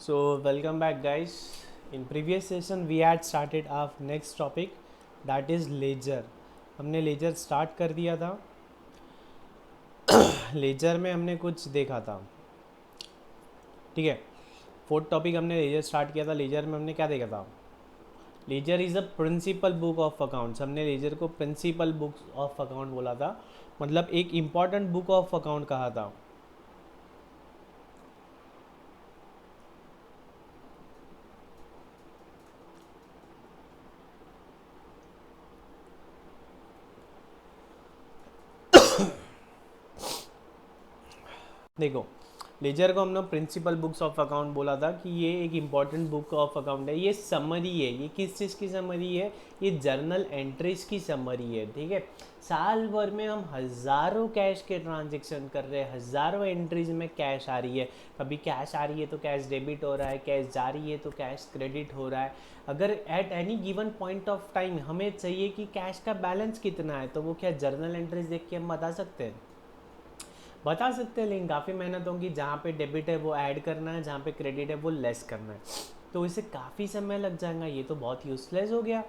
So welcome back guys. In previous session we had started our next topic, that is ledger. हमने ledger start कर दिया था. Ledger में हमने कुछ देखा था. ठीक है. फोर्थ टॉपिक हमने लेजर स्टार्ट किया था. लेजर में हमने क्या देखा था? Ledger is a principal book of accounts. हमने लेजर को प्रिंसिपल बुक ऑफ अकाउंट बोला था, मतलब एक इम्पॉर्टेंट बुक ऑफ अकाउंट कहा था. देखो, लेजर को हमने प्रिंसिपल बुक्स ऑफ अकाउंट बोला था कि ये एक इम्पॉर्टेंट बुक ऑफ अकाउंट है. ये समरी है. ये किस चीज़ की समरी है? ये जर्नल एंट्रीज की समरी है. ठीक है. साल भर में हम हज़ारों कैश के ट्रांजेक्शन कर रहे हैं, हज़ारों एंट्रीज में कैश आ रही है. कभी कैश आ रही है तो कैश डेबिट हो रहा है, कैश जा रही है तो कैश क्रेडिट हो रहा है. अगर at any given point of time हमें चाहिए कि कैश का बैलेंस कितना है, तो वो क्या जर्नल एंट्रीज देख के हम बता सकते हैं, लेकिन काफ़ी मेहनत होगी. जहाँ पे डेबिट है वो ऐड करना है, जहाँ पे क्रेडिट है वो लेस करना है, तो इसे काफ़ी समय लग जाएगा. ये तो बहुत यूजलेस हो गया.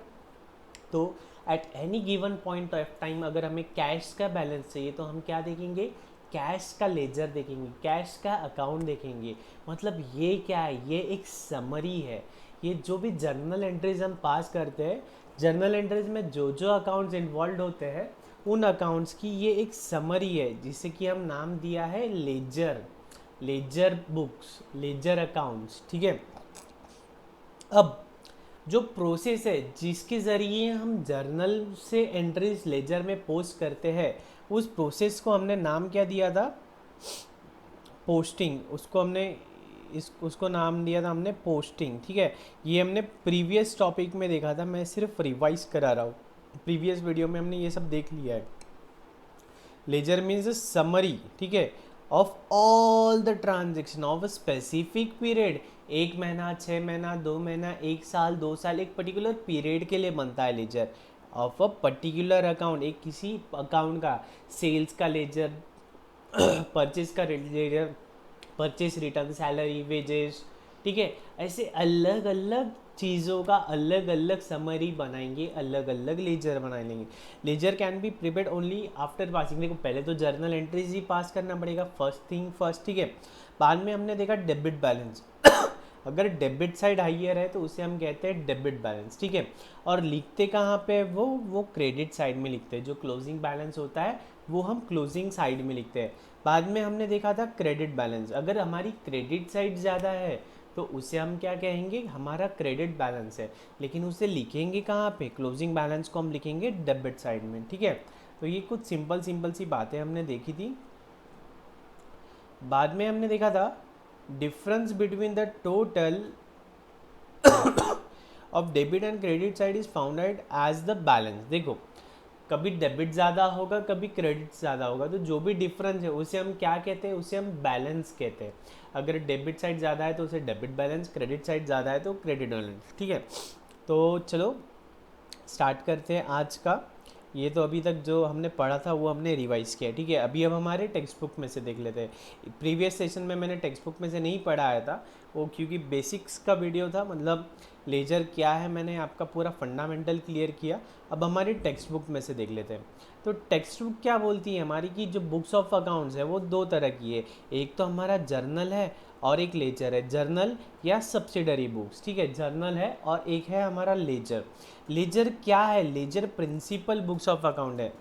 तो at any given point of time अगर हमें कैश का बैलेंस चाहिए तो हम क्या देखेंगे? कैश का लेजर देखेंगे, कैश का अकाउंट देखेंगे. मतलब ये क्या है? ये एक समरी है. ये जो भी जर्नल एंट्रीज हम पास करते हैं, जर्नल एंट्रीज में जो जो अकाउंट्स इन्वॉल्व होते हैं, उन अकाउंट्स की ये एक समरी है, जिसे कि हम नाम दिया है ledger. Ledger books, ledger accounts. ठीक है. अब जो प्रोसेस है जिसके ज़रिए हम जर्नल से एंट्रीज लेजर में पोस्ट करते हैं, उस प्रोसेस को हमने नाम क्या दिया था? पोस्टिंग. उसको नाम दिया था हमने पोस्टिंग. ठीक है. ये हमने प्रीवियस टॉपिक में देखा था. मैं सिर्फ रिवाइज करा रहा हूँ. प्रीवियस वीडियो में हमने ये सब देख लिया है. Ledger means summary. ठीक है. Of all the transaction of a specific period. एक महीना, 6 महीना, 2 महीना, 1 साल, 2 साल, एक पर्टिकुलर पीरियड के लिए बनता है ledger. Of a particular account, एक किसी अकाउंट का. सेल्स का लेजर, परचेज का ledger, purchase return, salary, wages. ठीक है. ऐसे अलग अलग चीज़ों का अलग अलग समरी बनाएंगे, अलग अलग लेजर बना लेंगे. Ledger can be prepared only after passing. देखो, पहले तो जर्नल एंट्रीज ही पास करना पड़ेगा, फर्स्ट थिंग फर्स्ट. ठीक है. बाद में हमने देखा डेबिट बैलेंस. अगर डेबिट साइड हाइयर है तो उसे हम कहते हैं डेबिट बैलेंस. ठीक है. और लिखते कहाँ पे? वो क्रेडिट साइड में लिखते हैं. जो क्लोजिंग बैलेंस होता है वो हम क्लोजिंग साइड में लिखते हैं. बाद में हमने देखा था क्रेडिट बैलेंस. अगर हमारी क्रेडिट साइड ज़्यादा है तो उसे हम क्या कहेंगे? हमारा क्रेडिट बैलेंस है. लेकिन उसे लिखेंगे कहाँ पे? क्लोजिंग बैलेंस को हम लिखेंगे डेबिट साइड में. ठीक है. तो ये कुछ सिंपल सिंपल सी बातें हमने देखी थी. बाद में हमने देखा था difference between the total of debit and credit side is found out as the balance. देखो, कभी डेबिट ज़्यादा होगा, कभी क्रेडिट ज़्यादा होगा, तो जो भी डिफरेंस है उसे हम क्या कहते हैं? उसे हम बैलेंस कहते हैं. अगर डेबिट साइड ज़्यादा है तो उसे डेबिट बैलेंस, क्रेडिट साइड ज़्यादा है तो क्रेडिट बैलेंस. ठीक है. तो चलो स्टार्ट करते हैं आज का. ये तो अभी तक जो हमने पढ़ा था वो हमने रिवाइज किया. ठीक है. अभी अब हमारे टेक्स्ट बुक में से देख लेते हैं. प्रीवियस सेशन में मैंने टेक्स्ट बुक में से नहीं पढ़ा आया था वो, क्योंकि बेसिक्स का वीडियो था. मतलब लेजर क्या है, मैंने आपका पूरा फंडामेंटल क्लियर किया. अब हमारी टेक्स्ट बुक में से देख लेते हैं. तो टेक्स्ट बुक क्या बोलती है हमारी कि जो बुक्स ऑफ अकाउंट्स है वो दो तरह की है. एक तो हमारा जर्नल है और एक लेजर है. जर्नल या सब्सिडरी बुक्स. ठीक है. जर्नल है और एक है हमारा लेजर. लेजर क्या है? Ledger principal books of account है.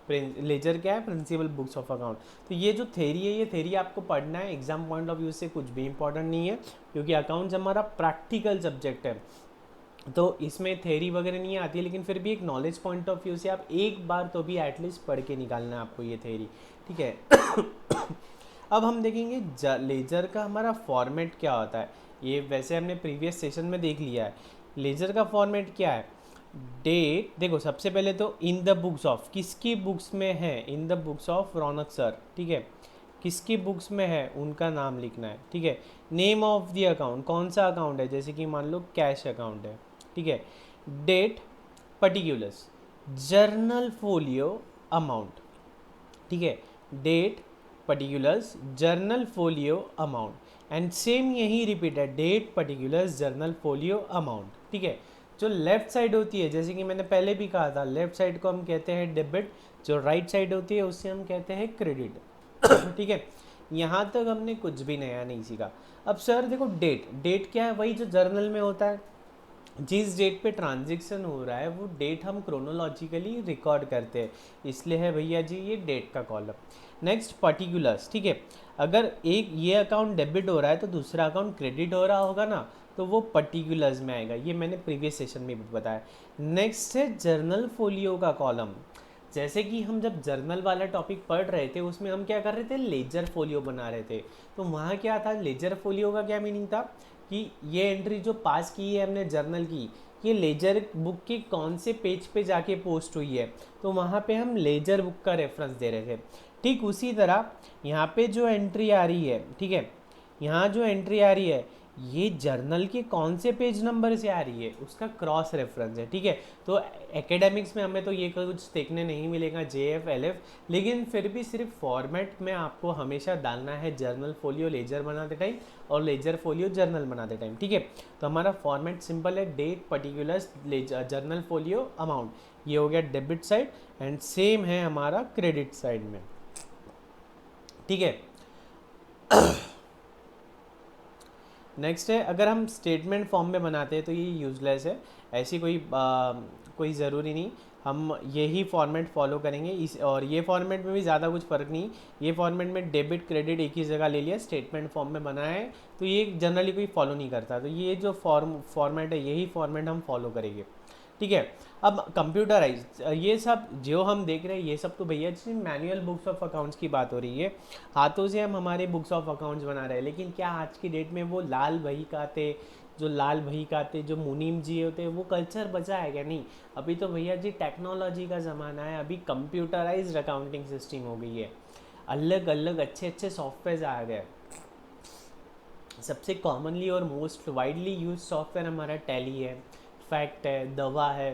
लेजर क्या है? Principal books of account. तो ये जो थेरी है, ये थेरी आपको पढ़ना है. एग्जाम पॉइंट ऑफ व्यू से कुछ भी इंपॉर्टेंट नहीं है, क्योंकि अकाउंट्स हमारा प्रैक्टिकल सब्जेक्ट है. तो इसमें थेरी वगैरह नहीं आती है, लेकिन फिर भी एक नॉलेज पॉइंट ऑफ व्यू से आप एक बार तो भी एटलीस्ट पढ़ के निकालना है आपको ये थेरी. ठीक है. अब हम देखेंगे लेजर का हमारा फॉर्मेट क्या होता है. ये वैसे हमने प्रीवियस सेशन में देख लिया है. लेजर का फॉर्मेट क्या है? डेट. देखो, सबसे पहले तो इन द बुक्स ऑफ, किसकी बुक्स में है? In the books of Raunak sir. ठीक है. किसकी बुक्स में है उनका नाम लिखना है. ठीक है. नेम ऑफ द अकाउंट, कौन सा अकाउंट है? जैसे कि मान लो कैश अकाउंट है. ठीक है. Date, particulars, journal folio, amount. ठीक है. Date, particulars journal folio amount and same यही रिपीट है, date particulars journal folio amount. ठीक है, जो लेफ्ट साइड होती है जैसे कि मैंने पहले भी कहा था, लेफ्ट साइड को हम कहते हैं डेबिट, जो राइट साइड होती है उससे हम कहते हैं क्रेडिट। ठीक है, यहाँ तक हमने कुछ भी नया नहीं सीखा। अब सर देखो डेट, डेट क्या है, वही जो जर्नल में होता है, जिस डेट पे ट्रांजेक्शन हो रहा है वो डेट हम क्रोनोलॉजिकली रिकॉर्ड करते हैं, इसलिए है भैया जी ये डेट का कॉलम। Next particulars. ठीक है, अगर एक ये अकाउंट डेबिट हो रहा है तो दूसरा अकाउंट क्रेडिट हो रहा होगा ना, तो वो पर्टिकुलर्स में आएगा, ये मैंने प्रीवियस सेशन में भी बताया। नेक्स्ट है जर्नल फोलियो का कॉलम। जैसे कि हम जब जर्नल वाला टॉपिक पढ़ रहे थे उसमें हम क्या कर रहे थे, लेजर फोलियो बना रहे थे। तो वहाँ क्या था, लेजर फोलियो का क्या मीनिंग था कि ये एंट्री जो पास की है हमने जर्नल की, ये लेजर बुक के कौन से पेज पे जाके पोस्ट हुई है, तो वहाँ पे हम लेजर बुक का रेफरेंस दे रहे थे। ठीक उसी तरह यहाँ पे जो एंट्री आ रही है, ठीक है, यहाँ जो एंट्री आ रही है ये जर्नल के कौन से पेज नंबर से आ रही है उसका क्रॉस रेफरेंस है। ठीक है, तो एकेडमिक्स में हमें तो ये कुछ देखने नहीं मिलेगा JF LF, लेकिन फिर भी सिर्फ फॉर्मेट में आपको हमेशा डालना है जर्नल फोलियो लेजर बनाते टाइम और लेजर फोलियो जर्नल बनाते टाइम। ठीक है, तो हमारा फॉर्मेट सिंपल है, date particulars journal folio amount, ये हो गया डेबिट साइड एंड सेम है हमारा क्रेडिट साइड में। ठीक है, नेक्स्ट है अगर हम स्टेटमेंट फॉर्म में बनाते हैं तो ये यूजलेस है, ऐसी कोई ज़रूरी नहीं, हम यही फॉर्मेट फॉलो करेंगे इस, और ये फॉर्मेट में भी ज़्यादा कुछ फ़र्क नहीं। ये फॉर्मेट में डेबिट क्रेडिट एक ही जगह ले लिया, स्टेटमेंट फॉर्म में बनाया है, तो ये जनरली कोई फॉलो नहीं करता, तो ये जो फॉर्मेट है यही फॉर्मेट हम फॉलो करेंगे। ठीक है, अब कंप्यूटराइज ये सब जो हम देख रहे हैं ये सब तो भैया जी मैनुअल बुक्स ऑफ अकाउंट्स की बात हो रही है, हाथों से हम हमारे बुक्स ऑफ अकाउंट्स बना रहे हैं, लेकिन क्या आज की डेट में वो लाल बही खाते, जो लाल बही खाते जो मुनीम जी होते हैं वो कल्चर बचा है क्या? नहीं, अभी तो भैया जी टेक्नोलॉजी का ज़माना है, अभी कंप्यूटराइज्ड अकाउंटिंग सिस्टम हो गई है, अलग अलग अच्छे अच्छे सॉफ्टवेयर आ गए। सबसे कॉमनली और मोस्ट वाइडली यूज सॉफ्टवेयर हमारा टैली है, फैक्ट है, दवा है,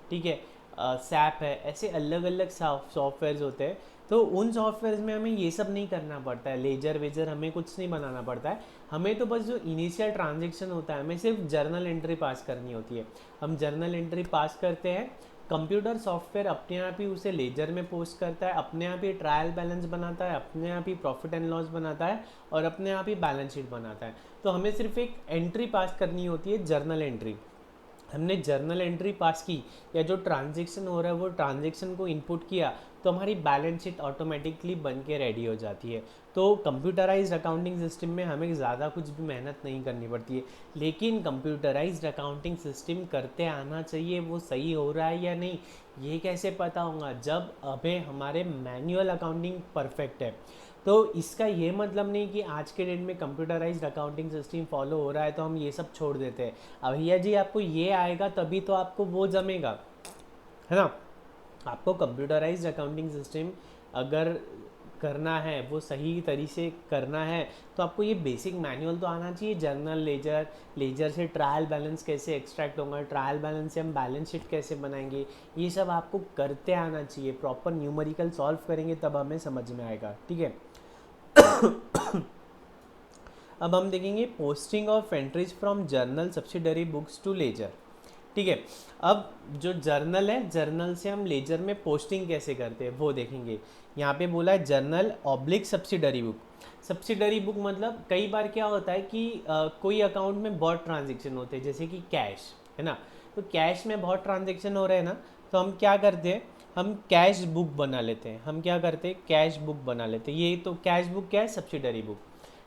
ठीक है, सैप है, ऐसे अलग अलग सॉफ्टवेयर्स होते हैं। तो उन सॉफ्टवेयर में हमें ये सब नहीं करना पड़ता है, लेजर वेजर हमें कुछ नहीं बनाना पड़ता है, हमें तो बस जो इनिशियल ट्रांजेक्शन होता है हमें सिर्फ जर्नल एंट्री पास करनी होती है। हम जर्नल एंट्री पास करते हैं, कंप्यूटर सॉफ्टवेयर अपने आप ही उसे लेजर में पोस्ट करता है, अपने आप ही ट्रायल बैलेंस बनाता है, अपने आप ही प्रॉफिट एंड लॉस बनाता है और अपने आप ही बैलेंस शीट बनाता है। तो हमें सिर्फ एक एंट्री पास करनी होती है, जर्नल एंट्री। हमने जर्नल एंट्री पास की या जो ट्रांजेक्शन हो रहा है वो ट्रांजेक्शन को इनपुट किया तो हमारी बैलेंस शीट ऑटोमेटिकली बन के रेडी हो जाती है। तो कंप्यूटराइज्ड अकाउंटिंग सिस्टम में हमें ज़्यादा कुछ भी मेहनत नहीं करनी पड़ती है, लेकिन कंप्यूटराइज्ड अकाउंटिंग सिस्टम करते आना चाहिए, वो सही हो रहा है या नहीं ये कैसे पता होगा जब अभी हमारे मैनुअल अकाउंटिंग परफेक्ट है। तो इसका ये मतलब नहीं कि आज के डेट में कंप्यूटराइज्ड अकाउंटिंग सिस्टम फॉलो हो रहा है तो हम ये सब छोड़ देते हैं। अब भैया जी आपको ये आएगा तभी तो आपको वो जमेगा, है ना। आपको कंप्यूटराइज्ड अकाउंटिंग सिस्टम अगर करना है, वो सही तरीके से करना है, तो आपको ये बेसिक मैनुअल तो आना चाहिए, जर्नल लेजर, लेजर से ट्रायल बैलेंस कैसे एक्सट्रैक्ट होगा, ट्रायल बैलेंस से हम बैलेंस शीट कैसे बनाएंगे, ये सब आपको करते आना चाहिए। प्रॉपर न्यूमेरिकल सॉल्व करेंगे तब हमें समझ में आएगा, ठीक है। अब हम देखेंगे posting of entries from journal subsidiary books to ledger, ठीक है। अब जो जर्नल है, जर्नल से हम लेजर में पोस्टिंग कैसे करते हैं वो देखेंगे। यहाँ पे बोला है journal oblique subsidiary book. Subsidiary book मतलब कई बार क्या होता है कि कोई अकाउंट में बहुत ट्रांजेक्शन होते हैं, जैसे कि कैश है ना, तो कैश में बहुत ट्रांजेक्शन हो रहे हैं ना, तो हम क्या करते हैं, हम कैश बुक बना लेते हैं। हम क्या करते हैं, कैश बुक बना लेते हैं। ये तो कैश बुक क्या है, सब्सिडरी बुक।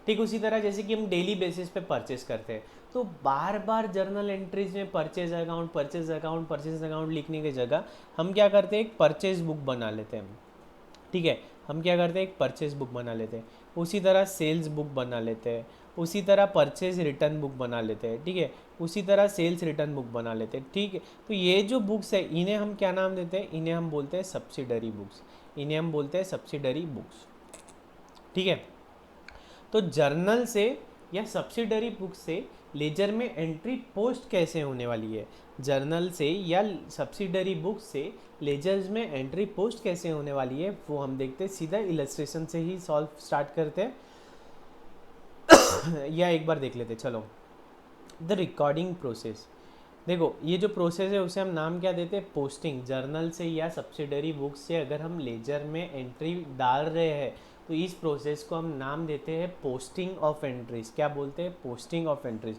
ठीक उसी तरह जैसे कि हम डेली बेसिस पे परचेस करते हैं, तो बार बार जर्नल एंट्रीज में purchase account purchase account purchase account लिखने की जगह हम क्या करते हैं, एक परचेज बुक बना लेते हैं, ठीक है। हम क्या करते हैं, एक परचेज बुक बना लेते हैं। उसी तरह सेल्स बुक बना लेते हैं, उसी तरह परचेज रिटर्न बुक बना लेते हैं, ठीक है। उसी तरह सेल्स रिटर्न बुक बना लेते हैं, ठीक है। तो ये जो बुक्स है इन्हें हम क्या नाम देते हैं, इन्हें हम बोलते हैं सब्सिडरी बुक्स, इन्हें हम बोलते हैं सब्सिडरी बुक्स, ठीक है। तो जर्नल से या सब्सिडरी बुक से लेजर में एंट्री पोस्ट कैसे होने वाली है, जर्नल से या सब्सिडरी बुक से लेजर्स में एंट्री पोस्ट कैसे होने वाली है, वो हम देखते हैं। सीधा इलस्ट्रेशन से ही सॉल्व स्टार्ट करते हैं या एक बार देख लेते, चलो। द रिकॉर्डिंग प्रोसेस, देखो ये जो प्रोसेस है उसे हम नाम क्या देते हैं, पोस्टिंग। जर्नल से या सब्सिडरी बुक से अगर हम लेजर में एंट्री डाल रहे हैं तो इस प्रोसेस को हम नाम देते हैं पोस्टिंग ऑफ एंट्रीज। क्या बोलते हैं, posting of entries.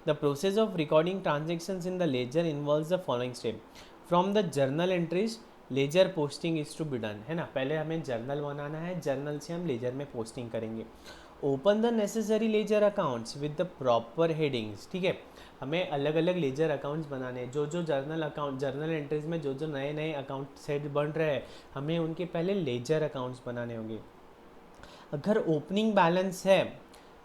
The process of recording transactions in the ledger involves the following step. From the journal entries ledger posting is to be done, है ना। पहले हमें जर्नल बनाना है, जर्नल से हम लेजर में पोस्टिंग करेंगे। Open the necessary ledger accounts with the proper headings, ठीक है। हमें अलग अलग लेजर अकाउंट्स बनाने हैं। जो जो जर्नल अकाउंट, जर्नल एंट्रीज में जो जो नए नए अकाउंट सेट बन रहे हैं, हमें उनके पहले लेजर अकाउंट्स बनाने होंगे। अगर ओपनिंग बैलेंस है,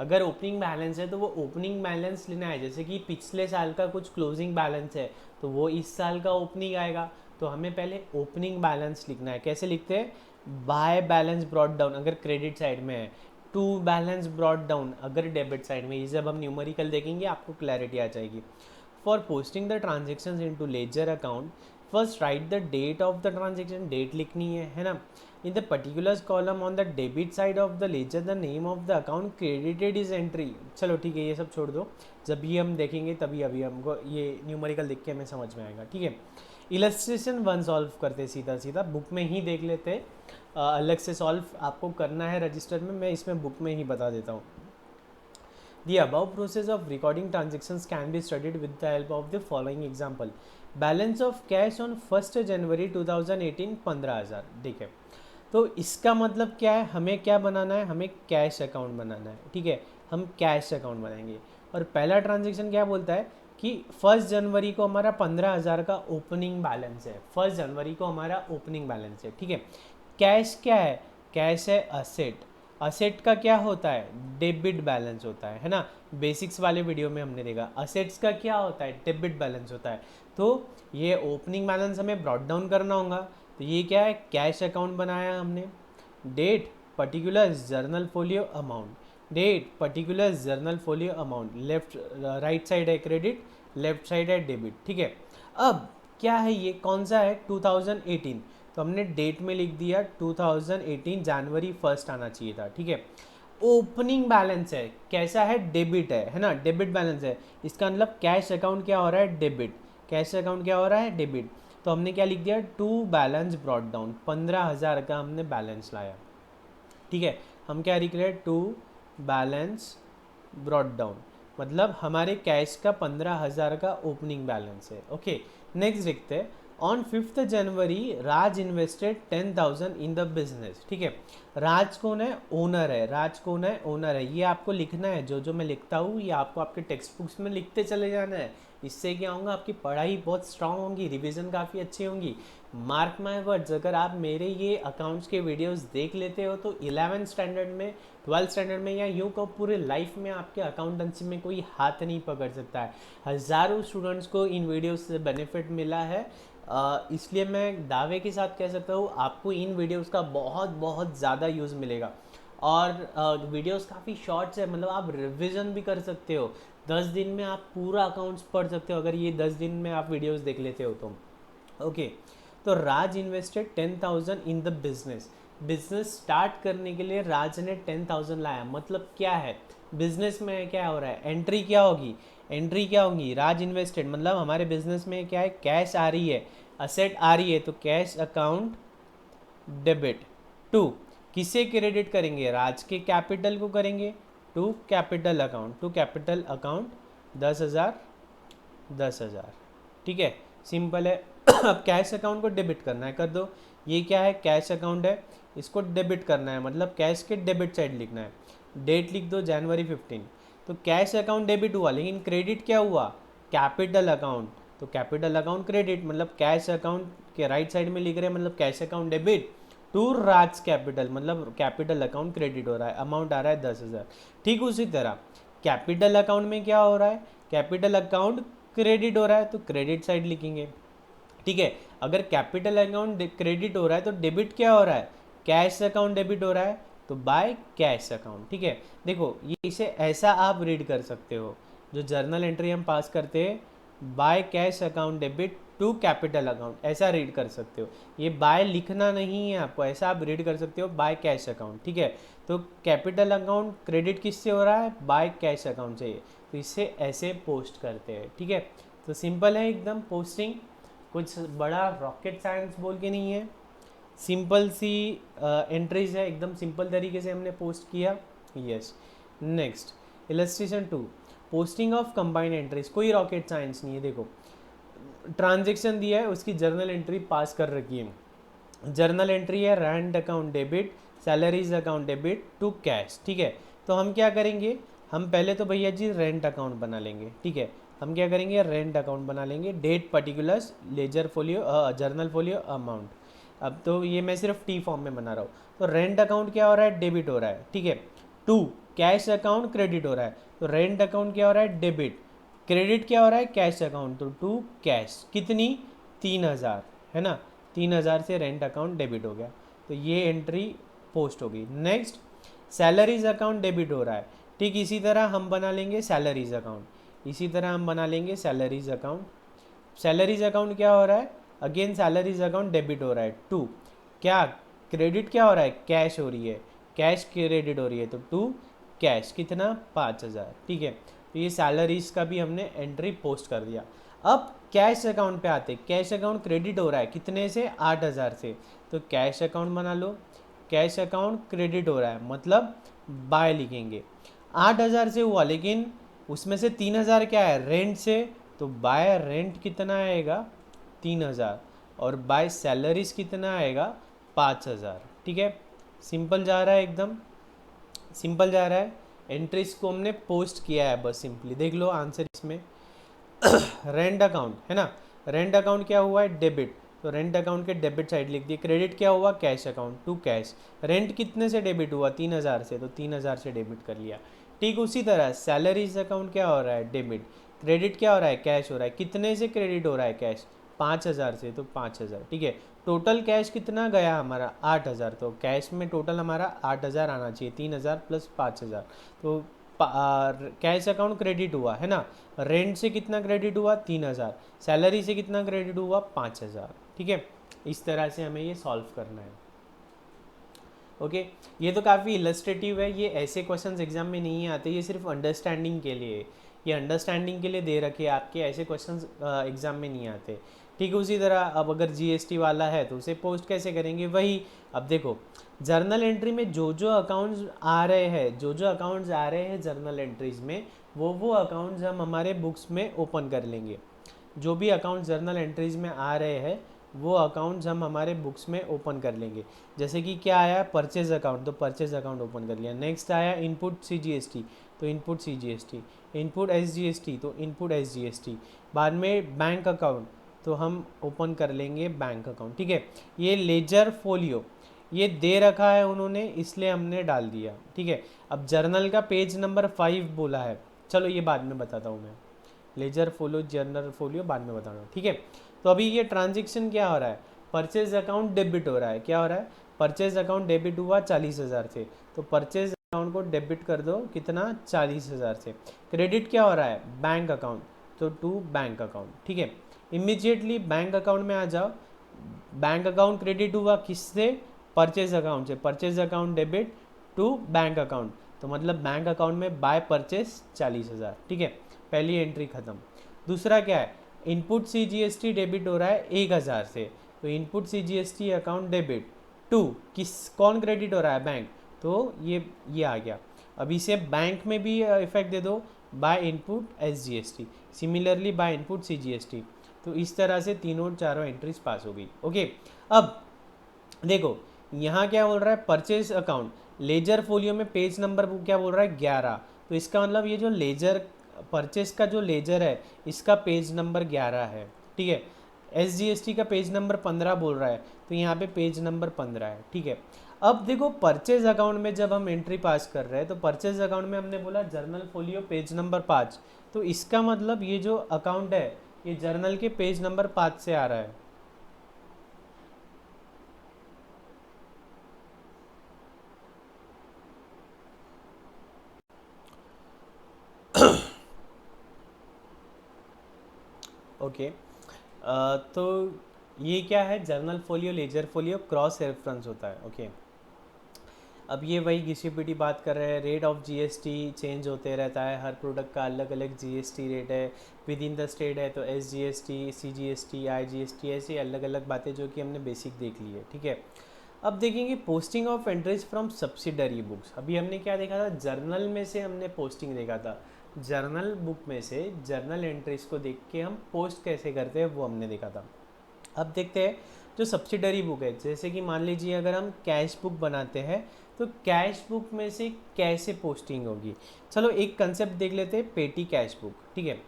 अगर ओपनिंग बैलेंस है तो वो ओपनिंग बैलेंस लेना है। जैसे कि पिछले साल का कुछ क्लोजिंग बैलेंस है तो वो इस साल का ओपनिंग आएगा, तो हमें पहले ओपनिंग बैलेंस लिखना है। कैसे लिखते हैं, बाय बैलेंस ब्रॉट डाउन अगर क्रेडिट साइड में है, टू बैलेंस ब्रॉट डाउन अगर डेबिट साइड में। ये जब हम न्यूमेरिकल देखेंगे आपको क्लैरिटी आ जाएगी। For posting the transactions into ledger account, first write the date of the transaction, date लिखनी है ना। In the particulars column on the debit side of the ledger the name of the account credited is entry. चलो ठीक है, ये सब छोड़ दो, जब ये हम देखेंगे तभी अभी हमको ये न्यूमेरिकल देख के हमें समझ में आएगा, ठीक है। इलस्ट्रेशन 1 सॉल्व करते सीधा सीधा, बुक में ही देख लेते। अलग से सॉल्व आपको करना है रजिस्टर में, मैं इसमें बुक में ही बता देता हूँ। The above process of recording transactions can be studied with the help of the following example. Balance of cash on 1st January 2018 15,000, ठीक है। तो इसका मतलब क्या है, हमें क्या बनाना है, हमें कैश अकाउंट बनाना है, ठीक है। हम कैश अकाउंट बनाएंगे और पहला ट्रांजेक्शन क्या बोलता है कि 1 जनवरी को हमारा 15,000 का ओपनिंग बैलेंस है। 1 जनवरी को हमारा ओपनिंग बैलेंस है, ठीक है। कैश क्या है, कैश है असेट। असेट का क्या होता है, डेबिट बैलेंस होता है ना। बेसिक्स वाले वीडियो में हमने देखा असेट्स का क्या होता है, डेबिट बैलेंस होता है। तो ये ओपनिंग बैलेंस हमें ब्रॉट डाउन करना होगा, तो ये क्या है, कैश अकाउंट बनाया हमने। Date particular journal folio amount, date particular journal folio amount, left right side है क्रेडिट, लेफ्ट साइड है डेबिट, ठीक है। अब क्या है, ये कौन सा है, 2018, तो हमने डेट में लिख दिया 2018 जनवरी 1 आना चाहिए था, ठीक है। ओपनिंग बैलेंस है, कैसा है, डेबिट है ना, डेबिट बैलेंस है। इसका मतलब कैश अकाउंट क्या हो रहा है, डेबिट। कैश अकाउंट क्या हो रहा है, डेबिट। तो हमने क्या लिख दिया, टू बैलेंस ब्रॉट डाउन, 15,000 का हमने बैलेंस लाया, ठीक है। हम क्या लिख रहे हैं, टू बैलेंस ब्रॉट डाउन, मतलब हमारे कैश का 15,000 का ओपनिंग बैलेंस है, ओके। नेक्स्ट देखते हैं, on 5th January Raj invested 10,000 in the business, ठीक है। राज कौन है, ओनर है। राज कौन है, ओनर है। ये आपको लिखना है, जो जो मैं लिखता हूँ ये आपको आपके टेक्स्ट बुक्स में लिखते चले जाना है। इससे क्या होगा, आपकी पढ़ाई बहुत स्ट्रांग होगी, रिवीजन काफ़ी अच्छी होंगी। मार्क माई वर्ड्स, अगर आप मेरे ये अकाउंट्स के वीडियोस देख लेते हो तो 11th स्टैंडर्ड में, 12th स्टैंडर्ड में, या यूँ कहो पूरे लाइफ में आपके अकाउंटेंसी में कोई हाथ नहीं पकड़ सकता है। हज़ारों स्टूडेंट्स को इन वीडियोस से बेनिफिट मिला है, इसलिए मैं दावे के साथ कह सकता हूँ आपको इन वीडियोस का बहुत बहुत ज़्यादा यूज़ मिलेगा। और वीडियोस काफ़ी शॉर्ट्स है, मतलब आप रिवीजन भी कर सकते हो। 10 दिन में आप पूरा अकाउंट्स पढ़ सकते हो अगर ये 10 दिन में आप वीडियोस देख लेते हो तो, ओके। तो Raj invested 10,000 in the business. Business start करने के लिए राज ने 10,000 लाया, मतलब क्या है, बिजनेस में क्या हो रहा है, एंट्री क्या होगी, एंट्री क्या होगी, राज इन्वेस्टेड, मतलब हमारे बिजनेस में क्या है, कैश आ रही है, असेट आ रही है, तो कैश अकाउंट डेबिट। टू किसे क्रेडिट करेंगे, राज के कैपिटल को करेंगे, to capital account, to capital account 10,000 10,000, ठीक है, सिंपल है। अब कैश अकाउंट को डेबिट करना है, कर दो। ये क्या है, कैश अकाउंट है, इसको डेबिट करना है, मतलब कैश के डेबिट साइड लिखना है। डेट लिख दो जनवरी 15, तो कैश अकाउंट डेबिट हुआ, लेकिन क्रेडिट क्या हुआ, कैपिटल अकाउंट, तो कैपिटल अकाउंट क्रेडिट, मतलब कैश अकाउंट के राइट साइड में लिख रहे हैं, मतलब cash account debit to Raj capital, मतलब कैपिटल अकाउंट क्रेडिट हो रहा है, अमाउंट आ रहा है 10,000। ठीक उसी तरह कैपिटल अकाउंट में क्या हो रहा है, कैपिटल अकाउंट क्रेडिट हो रहा है, तो क्रेडिट साइड लिखेंगे, ठीक है। अगर कैपिटल अकाउंट क्रेडिट हो रहा है तो डेबिट क्या हो रहा है, कैश अकाउंट डेबिट हो रहा है, तो बाय कैश अकाउंट। ठीक है, देखो ये इसे ऐसा आप रीड कर सकते हो, जो जर्नल एंट्री हम पास करते हैं by cash account debit to capital account, ऐसा रीड कर सकते हो। ये बाय लिखना नहीं है आपको, ऐसा आप रीड कर सकते हो बाय कैश अकाउंट। ठीक है, तो कैपिटल अकाउंट क्रेडिट किससे हो रहा है, बाय कैश अकाउंट से, तो इसे ऐसे पोस्ट करते हैं। ठीक है, तो सिंपल है एकदम पोस्टिंग, कुछ बड़ा रॉकेट साइंस बोल के नहीं है, सिंपल सी एंट्रीज है, एकदम सिंपल तरीके से हमने पोस्ट किया। Yes, next illustration 2, posting of combined entries, कोई रॉकेट साइंस नहीं है। देखो ट्रांजेक्शन दिया है, उसकी जर्नल एंट्री पास कर रखी है। जर्नल एंट्री है rent account debit salaries account debit to cash. ठीक है, तो हम क्या करेंगे, हम पहले तो भैया जी रेंट अकाउंट बना लेंगे। ठीक है, हम क्या करेंगे, रेंट अकाउंट बना लेंगे, date particulars ledger folio journal folio amount. अब तो ये मैं सिर्फ टी फॉर्म में बना रहा हूँ। तो रेंट अकाउंट क्या हो रहा है, डेबिट हो रहा है। ठीक है, टू कैश अकाउंट क्रेडिट हो रहा है, तो रेंट अकाउंट क्या हो रहा है, डेबिट, क्रेडिट क्या हो रहा है, कैश अकाउंट, तो टू कैश, कितनी 3000 है ना, 3000 से रेंट अकाउंट डेबिट हो गया, तो ये एंट्री पोस्ट होगी। नेक्स्ट सैलरीज अकाउंट डेबिट हो रहा है, ठीक इसी तरह हम बना लेंगे सैलरीज अकाउंट, इसी तरह हम बना लेंगे सैलरीज अकाउंट। सैलरीज अकाउंट क्या हो रहा है, अगेन सैलरीज अकाउंट डेबिट हो रहा है, टू क्या क्रेडिट क्या हो रहा है, कैश हो रही है, कैश क्रेडिट हो रही है, तो टू कैश, कितना 5000। ठीक है, तो ये सैलरीज का भी हमने एंट्री पोस्ट कर दिया। अब कैश अकाउंट पे आते, कैश अकाउंट क्रेडिट हो रहा है कितने से, 8000 से, तो कैश अकाउंट बना लो, कैश अकाउंट क्रेडिट हो रहा है मतलब बाय लिखेंगे, 8000 से हुआ लेकिन उसमें से 3000 क्या है रेंट से, तो बाय रेंट कितना आएगा 3000, और बाय सैलरीज कितना आएगा 5000। ठीक है, सिंपल जा रहा है, एकदम सिंपल जा रहा है। एंट्रीज को हमने पोस्ट किया है, बस सिंपली देख लो आंसर इसमें। रेंट अकाउंट है ना, रेंट अकाउंट क्या हुआ है, डेबिट, तो रेंट अकाउंट के डेबिट साइड लिख दिए। क्रेडिट क्या हुआ, cash account to cash, rent कितने से डेबिट हुआ 3000 से, तो 3000 से डेबिट कर लिया। ठीक उसी तरह सैलरीज अकाउंट क्या हो रहा है, डेबिट, क्रेडिट क्या हो रहा है, कैश हो रहा है, कितने से क्रेडिट हो रहा है कैश, 5000 से, तो 5000। ठीक है, टोटल कैश कितना गया हमारा 8000, तो कैश में टोटल हमारा 8000 आना चाहिए, 3000 प्लस 5000, तो कैश अकाउंट क्रेडिट हुआ है ना, रेंट से कितना क्रेडिट हुआ 3000, सैलरी से कितना क्रेडिट हुआ 5000। ठीक है, इस तरह से हमें ये सॉल्व करना है। ओके, ये तो काफ़ी इलस्ट्रेटिव है, ये ऐसे क्वेश्चंस एग्जाम में नहीं आते, ये सिर्फ अंडरस्टैंडिंग के लिए, ये अंडरस्टैंडिंग के लिए दे रखे आपके, ऐसे क्वेश्चंस एग्जाम में नहीं आते। ठीक है, उसी तरह अब अगर जीएसटी वाला है तो उसे पोस्ट कैसे करेंगे, वही अब देखो जर्नल एंट्री में जो जो अकाउंट्स आ रहे हैं, जो जो अकाउंट्स आ रहे हैं जर्नल एंट्रीज में, वो अकाउंट्स हम हमारे बुक्स में ओपन कर लेंगे। जो भी अकाउंट जर्नल एंट्रीज में आ रहे हैं वो अकाउंट्स हम हमारे बुक्स में ओपन कर लेंगे। जैसे कि क्या आया परचेज अकाउंट, तो परचेज अकाउंट ओपन कर लिया। नेक्स्ट आया इनपुट सीजीएसटी, तो इनपुट सीजीएसटी, इनपुट एसजीएसटी, तो इनपुट एसजीएसटी, बाद में बैंक अकाउंट, तो हम ओपन कर लेंगे बैंक अकाउंट। ठीक है, ये लेजर फोलियो ये दे रखा है उन्होंने, इसलिए हमने डाल दिया। ठीक है, अब जर्नल का पेज नंबर 5 बोला है, चलो ये बाद में बताता हूँ मैं, लेजर फोलियो जर्नल फोलियो बाद में बता रहा हूँ। ठीक है, तो अभी ये ट्रांजेक्शन क्या हो रहा है, परचेज अकाउंट डेबिट हो रहा है, क्या हो रहा है, परचेज अकाउंट डेबिट हुआ 40000 से, तो परचेज अकाउंट को डेबिट कर दो कितना 40000 से। क्रेडिट क्या हो रहा है, बैंक अकाउंट, तो टू बैंक अकाउंट। ठीक है, इमीजिएटली बैंक अकाउंट में आ जाओ, बैंक अकाउंट क्रेडिट हुआ किससे, परचेज अकाउंट से, purchase account debit to bank account, तो मतलब बैंक अकाउंट में बाय परचेज 40000। ठीक है, पहली एंट्री खत्म। दूसरा क्या है, इनपुट सीजीएसटी डेबिट हो रहा है 1000 से, तो input CGST account debit to किस कौन क्रेडिट हो रहा है, बैंक, तो ये आ गया। अब इसे बैंक में भी इफेक्ट दे दो, by input SGST, similarly by input CGST, तो इस तरह से तीनों चारों एंट्रीज पास हो गई। ओके, अब देखो यहाँ क्या बोल रहा है, परचेज अकाउंट लेजर फोलियो में पेज नंबर क्या बोल रहा है 11, तो इसका मतलब ये जो लेजर परचेज का जो लेजर है इसका पेज नंबर 11 है। ठीक है, एसजीएसटी का पेज नंबर 15 बोल रहा है, तो यहाँ पे पेज नंबर 15 है। ठीक है, अब देखो परचेज अकाउंट में जब हम एंट्री पास कर रहे हैं, तो परचेज अकाउंट में हमने बोला जर्नल फोलियो पेज नंबर 5, तो इसका मतलब ये जो अकाउंट है ये जर्नल के पेज नंबर 5 से आ रहा है। ओके। तो ये क्या है, journal folio, ledger folio, cross reference होता है। ओके। अब ये वही घिसी-पिटी बात कर रहे हैं, रेट ऑफ जीएसटी चेंज होते रहता है, हर प्रोडक्ट का अलग अलग जीएसटी रेट है, विद इन द स्टेट है तो एसजीएसटी, सीजीएसटी, आईजीएसटी, ऐसी अलग अलग बातें जो कि हमने बेसिक देख ली है। ठीक है। अब देखेंगे posting of entries from subsidiary books. अभी हमने क्या देखा था, जर्नल में से हमने पोस्टिंग देखा था, जर्नल बुक में से जर्नल एंट्रीज को देख के हम पोस्ट कैसे करते हैं वो हमने देखा था। अब देखते हैं जो सब्सिडरी बुक है, जैसे कि मान लीजिए अगर हम कैश बुक बनाते हैं तो कैश बुक में से कैसे पोस्टिंग होगी। चलो एक कंसेप्ट देख लेते हैं, पेटी कैश बुक। ठीक है।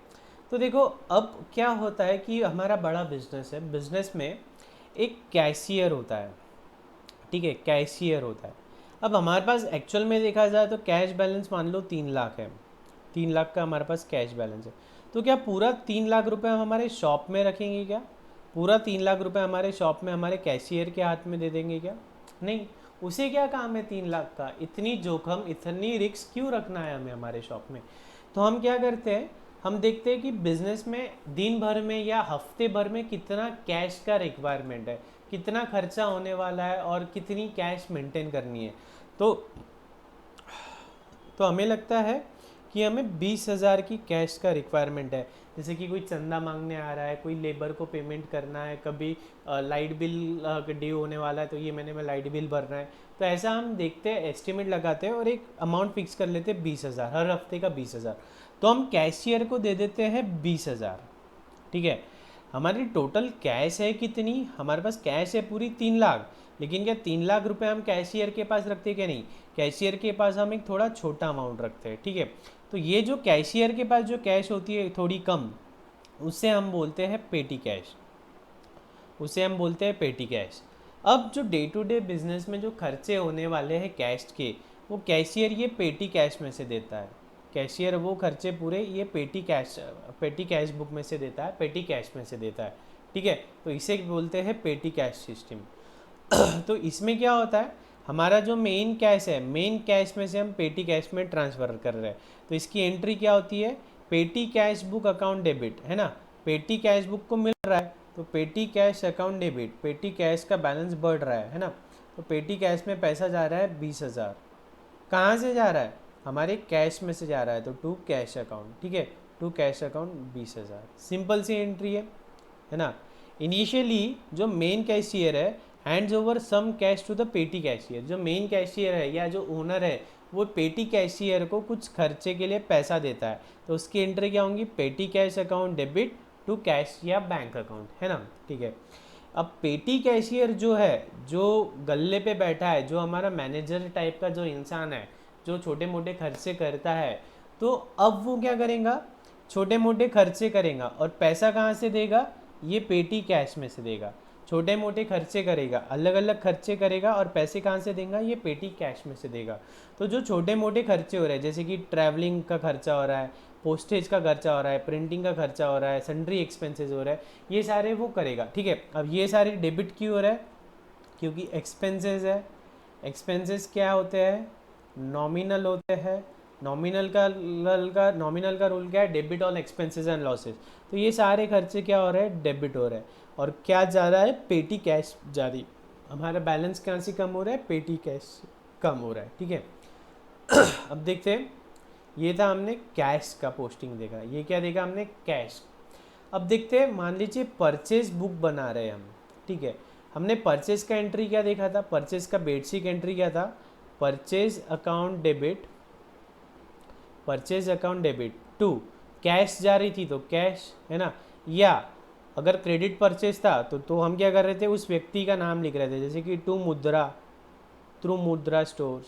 तो देखो अब क्या होता है कि हमारा बड़ा बिजनेस है, बिजनेस में एक कैशियर होता है। ठीक है, कैशियर होता है। अब हमारे पास एक्चुअल में देखा जाए तो कैश बैलेंस मान लो 3 लाख है, 3 लाख का हमारे पास कैश बैलेंस है। तो क्या पूरा 3 लाख रुपए हम हमारे शॉप में रखेंगे क्या? पूरा 3 लाख रुपए हमारे शॉप में हमारे कैशियर के हाथ में दे देंगे क्या? नहीं। उसे क्या काम है 3 लाख का, इतनी जोखम, इतनी रिस्क क्यों रखना है हमें हमारे शॉप में? तो हम क्या करते हैं, हम देखते हैं कि बिजनेस में दिन भर में या हफ्ते भर में कितना कैश का रिक्वायरमेंट है, कितना खर्चा होने वाला है और कितनी कैश मेंटेन करनी है। तो हमें लगता है कि हमें 20,000 की कैश का रिक्वायरमेंट है। जैसे कि कोई चंदा मांगने आ रहा है, कोई लेबर को पेमेंट करना है, कभी लाइट बिल ड्यू होने वाला है तो ये महीने में लाइट बिल भरना है। तो ऐसा हम देखते हैं, एस्टिमेट लगाते हैं और एक अमाउंट फिक्स कर लेते हैं 20,000, हर हफ्ते का 20,000। तो हम कैशियर को दे देते हैं 20,000। ठीक है। हमारी टोटल कैश है कितनी, हमारे पास कैश है पूरी 3 लाख, लेकिन क्या 3 लाख रुपए हम कैशियर के पास रखते हैं क्या? नहीं, कैशियर के पास हम एक थोड़ा छोटा अमाउंट रखते हैं। ठीक है। तो ये जो कैशियर के पास जो कैश होती है थोड़ी कम, उससे हम बोलते हैं पेटी कैश, उसे हम बोलते हैं पेटी कैश। अब जो डे टू डे बिजनेस में जो खर्चे होने वाले हैं कैश के, वो कैशियर ये पेटी कैश में से देता है। कैशियर वो खर्चे पूरे ये पेटी कैश बुक में से देता है, पेटी कैश में से देता है। ठीक है। तो इसे बोलते हैं पेटी कैश सिस्टम। तो इसमें क्या होता है, हमारा जो मेन कैश है, मेन कैश में से हम पेटी कैश में ट्रांसफ़र कर रहे हैं। तो इसकी एंट्री क्या होती है, पेटी कैश बुक अकाउंट डेबिट, है ना। पेटी कैश बुक को मिल रहा है तो पेटी कैश अकाउंट डेबिट, पेटी कैश का बैलेंस बढ़ रहा है ना। तो पेटी कैश में पैसा जा रहा है 20,000। कहाँ से जा रहा है, हमारे कैश में से जा रहा है, तो टू कैश अकाउंट। ठीक है, टू कैश अकाउंट 20,000, सिंपल सी एंट्री है ना। इनिशियली जो मेन कैशियर है hands over some cash to the petty cashier, जो मेन कैशियर है या जो ओनर है वो पेटी कैशियर को कुछ खर्चे के लिए पैसा देता है। तो उसकी एंट्री क्या होंगी, petty cash account debit to cash या बैंक अकाउंट, है ना। ठीक है। अब पेटी कैशियर जो है, जो गल्ले पे बैठा है, जो हमारा मैनेजर टाइप का जो इंसान है, जो छोटे मोटे खर्चे करता है, तो अब वो क्या करेगा, छोटे मोटे खर्चे करेगा और पैसा कहाँ से देगा, ये पेटी कैश में से देगा। छोटे मोटे खर्चे करेगा, अलग अलग खर्चे करेगा और पैसे कहाँ से देगा, ये पेटी कैश में से देगा। तो जो छोटे मोटे खर्चे हो रहे हैं, जैसे कि ट्रैवलिंग का खर्चा हो रहा है, पोस्टेज का खर्चा हो रहा है, प्रिंटिंग का खर्चा हो रहा है, सन्ड्री एक्सपेंसेस हो रहा है, ये सारे वो करेगा। ठीक है। अब ये सारे डेबिट क्यों हो रहा है, क्योंकि एक्सपेंसेस है। एक्सपेंसेस क्या होते हैं, नॉमिनल होते हैं। नॉमिनल का रूल क्या है, debit on expenses and losses. तो ये सारे खर्चे क्या हो रहे हैं, डेबिट हो रहे हैं। और क्या जा रहा है, पेटी कैश जा रही। हमारा बैलेंस कहाँ से कम हो रहा है, पेटी कैश कम हो रहा है। ठीक है। अब देखते हैं, ये था हमने कैश का पोस्टिंग देखा, ये क्या देखा हमने, कैश। अब देखते हैं, मान लीजिए परचेज बुक बना रहे हैं हम। ठीक है। हमने परचेज का एंट्री क्या देखा था, परचेज का बेसिक एंट्री क्या था, purchase account debit, purchase account debit to cash जा रही थी तो कैश, है ना। या अगर क्रेडिट परचेज था तो हम क्या कर रहे थे, उस व्यक्ति का नाम लिख रहे थे, जैसे कि थ्रू मुद्रा स्टोर्स,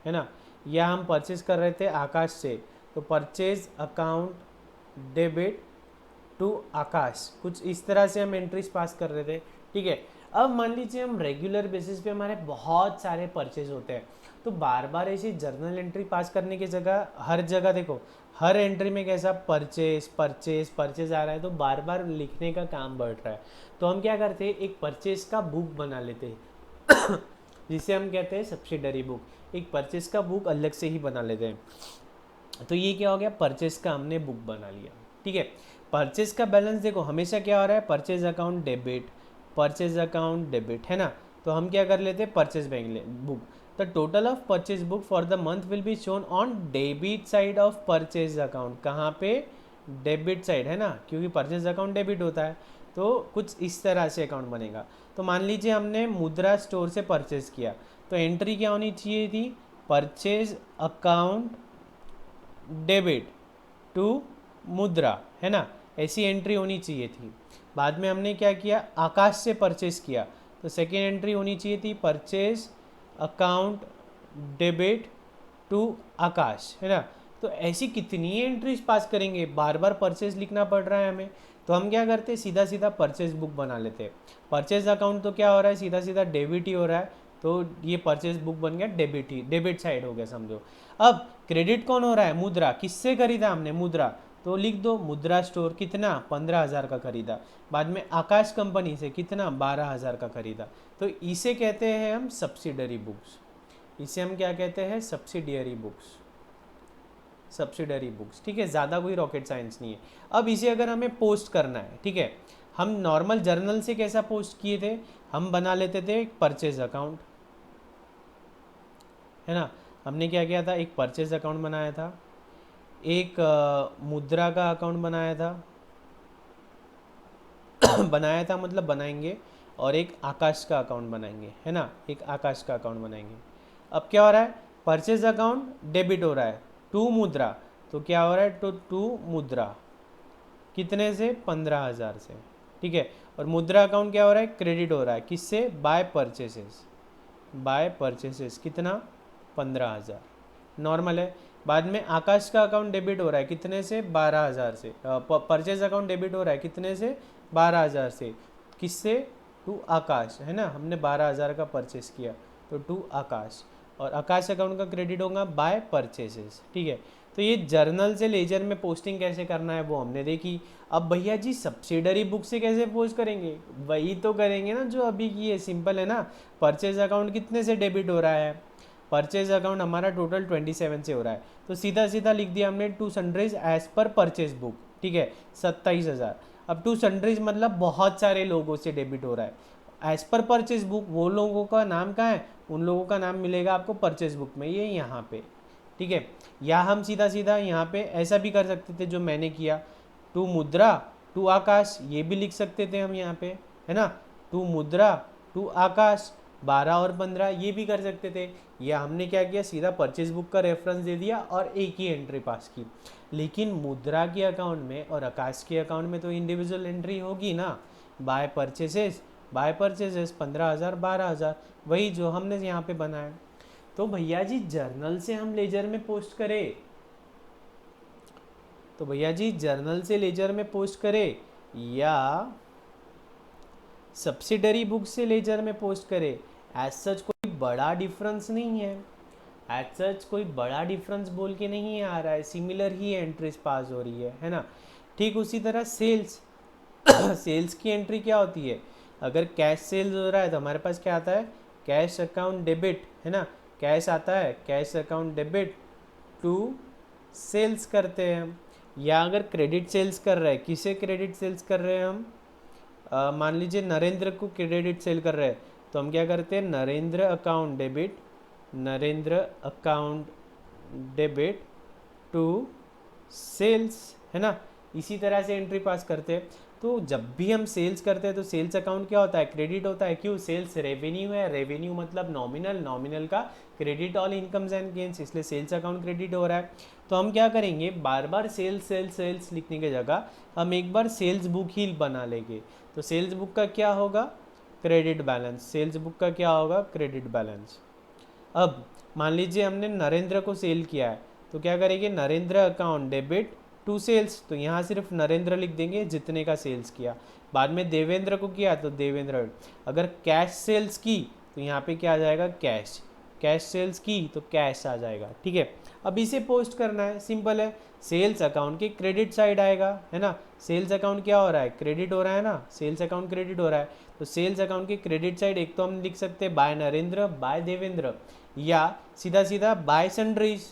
है ना। या हम परचेज कर रहे थे आकाश से, तो परचेज अकाउंट डेबिट टू आकाश, कुछ इस तरह से हम एंट्रीज पास कर रहे थे। ठीक है। अब मान लीजिए हम रेगुलर बेसिस पे हमारे बहुत सारे परचेज होते हैं, तो बार बार ऐसी जर्नल एंट्री पास करने की जगह, हर जगह देखो, हर एंट्री में कैसा परचेज परचेज परचेज आ रहा है, तो बार बार लिखने का काम बढ़ रहा है। तो हम क्या करते हैं, एक परचेज का बुक बना लेते हैं जिसे हम कहते हैं सब्सिडरी बुक। एक परचेज का बुक अलग से ही बना लेते हैं। तो ये क्या हो गया, परचेज का हमने बुक बना लिया। ठीक है। परचेज का बैलेंस देखो हमेशा क्या हो रहा है, परचेज अकाउंट डेबिट है ना। तो हम क्या कर लेते हैं, purchase bank book, the total of purchase book for the month will be shown on debit side of purchase account. कहाँ पे, डेबिट साइड है ना, क्योंकि परचेज अकाउंट डेबिट होता है। तो कुछ इस तरह से अकाउंट बनेगा। तो मान लीजिए हमने मुद्रा स्टोर से परचेज किया, तो एंट्री क्या होनी चाहिए थी, परचेज अकाउंट डेबिट टू मुद्रा, है ना, ऐसी एंट्री होनी चाहिए थी। बाद में हमने क्या किया, आकाश से परचेज किया, तो सेकेंड एंट्री होनी चाहिए थी परचेज अकाउंट डेबिट टू आकाश, है ना। तो ऐसी कितनी एंट्रीज पास करेंगे, बार बार परचेज लिखना पड़ रहा है हमें। तो हम क्या करते हैं, सीधा सीधा परचेज बुक बना लेते हैं। परचेज अकाउंट तो क्या हो रहा है, सीधा सीधा डेबिट ही हो रहा है, तो ये परचेज बुक बन गया डेबिट ही, डेबिट साइड हो गया समझो। अब क्रेडिट कौन हो रहा है, मुद्रा, किससे खरीदा हमने, मुद्रा, तो लिख दो मुद्रा स्टोर कितना, 15,000 का खरीदा। बाद में आकाश कंपनी से कितना, 12,000 का खरीदा। तो इसे कहते हैं हम सब्सिडरी बुक्स, इसे हम क्या कहते हैं, सब्सिडियरी बुक्स, सब्सिडरी बुक्स, ठीक है। ज़्यादा कोई रॉकेट साइंस नहीं है। अब इसे अगर हमें पोस्ट करना है, ठीक है, हम नॉर्मल जर्नल से कैसा पोस्ट किए थे, हम बना लेते थे एक परचेज अकाउंट, है ना। हमने क्या किया था, एक परचेज अकाउंट बनाया था, एक मुद्रा का अकाउंट बनाया था बनाया था मतलब बनाएंगे, और एक आकाश का अकाउंट बनाएंगे, है ना, एक आकाश का अकाउंट बनाएंगे। अब क्या हो रहा है, परचेज अकाउंट डेबिट हो रहा है टू मुद्रा, तो क्या हो रहा है, तो टू मुद्रा कितने से, 15,000 से, ठीक है। और मुद्रा अकाउंट क्या हो रहा है, क्रेडिट हो रहा है, किससे, बाय परचेसेस, बाय परचेसेस कितना, 15,000, नॉर्मल है। बाद में आकाश का अकाउंट डेबिट हो रहा है कितने से, 12,000 से, परचेज अकाउंट डेबिट हो रहा है कितने से, 12,000 से, किससे, टू आकाश, है ना, हमने 12,000 का परचेस किया, तो टू आकाश। और आकाश अकाउंट का क्रेडिट होगा बाय परचेसेस, ठीक है। तो ये जर्नल से लेजर में पोस्टिंग कैसे करना है वो हमने देखी। अब भैया जी सब्सिडरी बुक से कैसे पोस्ट करेंगे, वही तो करेंगे ना जो अभी की है, सिंपल है ना। परचेज अकाउंट कितने से डेबिट हो रहा है, परचेज अकाउंट हमारा टोटल 27 से हो रहा है, तो सीधा सीधा लिख दिया हमने to Sunrise as per purchase book, ठीक है, 27,000। अब टू सनराइज मतलब बहुत सारे लोगों से डेबिट हो रहा है, एज पर परचेज बुक वो लोगों का नाम कहाँ है, उन लोगों का नाम मिलेगा आपको परचेज बुक में, ये यहाँ पे, ठीक है। या हम सीधा सीधा यहाँ पे ऐसा भी कर सकते थे जो मैंने किया, टू मुद्रा टू आकाश, ये भी लिख सकते थे हम यहाँ पे, है ना, टू मुद्रा टू आकाश, 12 और 15 ये भी कर सकते थे। या हमने क्या किया, सीधा परचेज बुक का रेफरेंस दे दिया और एक ही एंट्री पास की। लेकिन मुद्रा के अकाउंट में और आकाश के अकाउंट में तो इंडिविजुअल एंट्री होगी ना, बाय परचेसेस, 15,000 12,000, वही जो हमने यहाँ पे बनाया। तो भैया जी जर्नल से हम लेजर में पोस्ट करें, तो भैया जी जर्नल से लेजर में पोस्ट करें या सब्सिडरी बुक से लेजर में पोस्ट करें, एज सच कोई बड़ा डिफरेंस नहीं है, एज सच कोई बड़ा डिफरेंस बोल के नहीं आ रहा है, सिमिलर ही एंट्रीज पास हो रही है ना। ठीक उसी तरह सेल्स सेल्स की एंट्री क्या होती है, अगर कैश सेल्स हो रहा है तो हमारे पास क्या आता है, कैश अकाउंट डेबिट, है ना, कैश आता है, cash account debit to sales करते हैं हम। या अगर क्रेडिट सेल्स कर रहे हैं, किसे क्रेडिट सेल्स कर रहे हैं हम, मान लीजिए नरेंद्र को क्रेडिट सेल कर रहे हैं, तो हम क्या करते हैं, Narendra account debit, Narendra account debit to sales, है ना, इसी तरह से एंट्री पास करते हैं। तो जब भी हम सेल्स करते हैं तो सेल्स अकाउंट क्या होता है, क्रेडिट होता है, क्यों, सेल्स रेवेन्यू है, रेवेन्यू मतलब नॉमिनल, नॉमिनल का credit all incomes and gains, इसलिए सेल्स अकाउंट क्रेडिट हो रहा है। तो हम क्या करेंगे, बार बार सेल्स सेल्स सेल्स लिखने की जगह हम एक बार सेल्स बुक ही बना लेंगे। तो सेल्स बुक का क्या होगा, क्रेडिट बैलेंस, सेल्स बुक का क्या होगा, क्रेडिट बैलेंस। अब मान लीजिए हमने नरेंद्र को सेल किया है, तो क्या करेंगे, Narendra account debit to sales, तो यहाँ सिर्फ नरेंद्र लिख देंगे जितने का सेल्स किया। बाद में देवेंद्र को किया तो देवेंद्र। अगर कैश सेल्स की तो यहाँ पे क्या आ जाएगा, कैश, कैश सेल्स की तो कैश आ जाएगा, ठीक है। अब इसे पोस्ट करना है, सिंपल है, सेल्स अकाउंट के क्रेडिट साइड आएगा, है ना, सेल्स अकाउंट क्या हो रहा है, क्रेडिट हो रहा है ना, सेल्स अकाउंट क्रेडिट हो रहा है, तो सेल्स अकाउंट के क्रेडिट साइड एक तो हम लिख सकते हैं बाय नरेंद्र बाय देवेंद्र, या सीधा सीधा by sundries,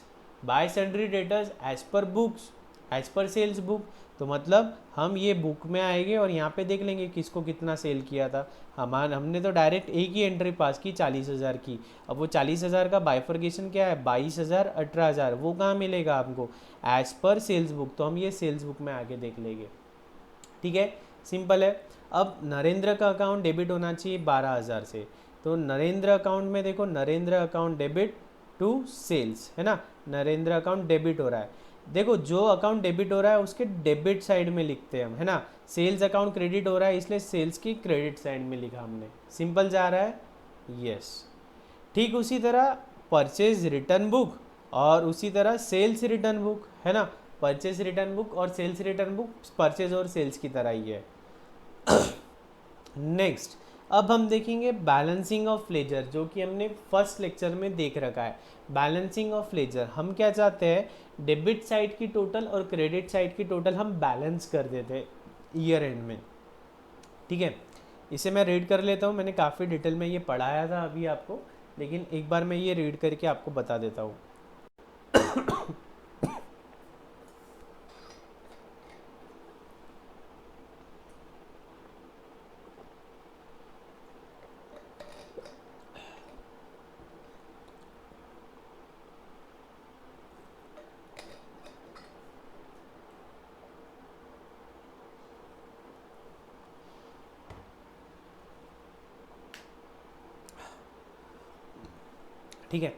by sundry debtors as per books, as per sales book, तो मतलब हम ये बुक में आएंगे और यहाँ पे देख लेंगे किसको कितना सेल किया था। हमने तो डायरेक्ट एक ही एंट्री पास की 40,000 की। अब वो 40,000 का बाइफर्केशन क्या है, 22,000 18,000, वो कहाँ मिलेगा हमको, एज पर सेल्स बुक, तो हम ये सेल्स बुक में आके देख लेंगे। ठीक है, सिंपल है। अब नरेंद्र का अकाउंट डेबिट होना चाहिए 12,000 से, तो नरेंद्र अकाउंट में देखो, Narendra account debit to sales, है ना, नरेंद्र अकाउंट डेबिट हो रहा है। देखो जो अकाउंट डेबिट हो रहा है उसके डेबिट साइड में लिखते हैं हम, है ना। सेल्स अकाउंट क्रेडिट हो रहा है इसलिए सेल्स की क्रेडिट साइड में लिखा हमने, सिंपल जा रहा है, यस। ठीक उसी तरह परचेज रिटर्न बुक और उसी तरह सेल्स रिटर्न बुक, है ना। परचेज रिटर्न बुक और सेल्स रिटर्न बुक परचेज और सेल्स की तरह ही है। नेक्स्ट, अब हम देखेंगे बैलेंसिंग ऑफ लेजर, जो कि हमने फर्स्ट लेक्चर में देख रखा है। बैलेंसिंग ऑफ लेजर हम क्या चाहते हैं, डेबिट साइड की टोटल और क्रेडिट साइड की टोटल हम बैलेंस कर देते हैं ईयर एंड में। ठीक है, इसे मैं रीड कर लेता हूँ, मैंने काफ़ी डिटेल में ये पढ़ाया था अभी आपको, लेकिन एक बार मैं ये रीड करके आपको बता देता हूँ। ठीक है,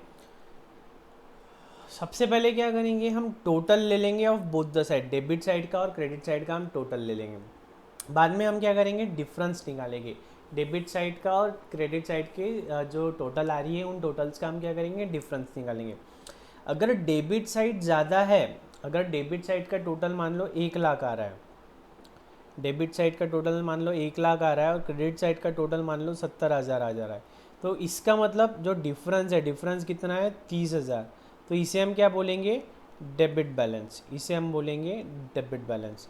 सबसे पहले क्या करेंगे, हम टोटल ले लेंगे of both the side, debit side का और क्रेडिट साइड का हम टोटल ले लेंगे। बाद में हम क्या करेंगे, डिफरेंस निकालेंगे, डेबिट साइड का और क्रेडिट साइड के जो टोटल आ रही है उन टोटल्स का हम क्या करेंगे, डिफरेंस निकालेंगे। अगर डेबिट साइड ज़्यादा है, अगर डेबिट साइड का टोटल मान लो 1 लाख आ रहा है, डेबिट साइड का टोटल मान लो 1 लाख आ रहा है और क्रेडिट साइड का टोटल मान लो 70,000 आ जा रहा है, तो इसका मतलब जो डिफरेंस है, डिफरेंस कितना है, 30,000, तो इसे हम क्या बोलेंगे, डेबिट बैलेंस, इसे हम बोलेंगे debit balance.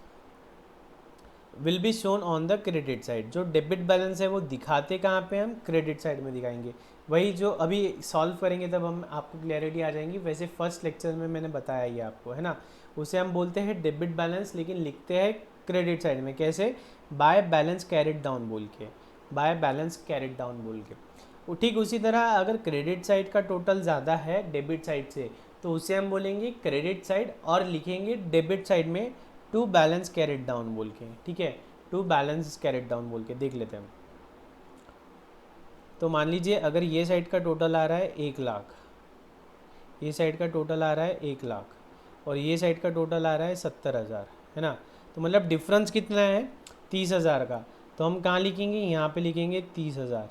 Will be shown on the credit side, जो डेबिट बैलेंस है वो दिखाते कहाँ पे, हम क्रेडिट साइड में दिखाएंगे। वही जो अभी सॉल्व करेंगे तब हम आपको क्लैरिटी आ जाएंगी, वैसे फर्स्ट लेक्चर में मैंने बताया ये आपको, है ना। उसे हम बोलते हैं डेबिट बैलेंस, लेकिन लिखते हैं क्रेडिट साइड में, कैसे, बाय बैलेंस कैरिड डाउन बोल के, बाय बैलेंस कैरिड डाउन बोल के। ठीक उसी तरह अगर क्रेडिट साइड का टोटल ज़्यादा है डेबिट साइड से, तो उसे हम बोलेंगे क्रेडिट साइड और लिखेंगे डेबिट साइड में टू बैलेंस कैरिड डाउन बोल के। ठीक है, टू बैलेंस कैरिड डाउन बोल के देख लेते हैं। तो मान लीजिए अगर ये साइड का टोटल आ रहा है 1 लाख, ये साइड का टोटल आ रहा है 1 लाख और ये साइड का टोटल आ रहा है 70,000, है ना। तो मतलब डिफरेंस कितना है, 30,000 का, तो हम कहाँ लिखेंगे, यहाँ पे लिखेंगे 30,000,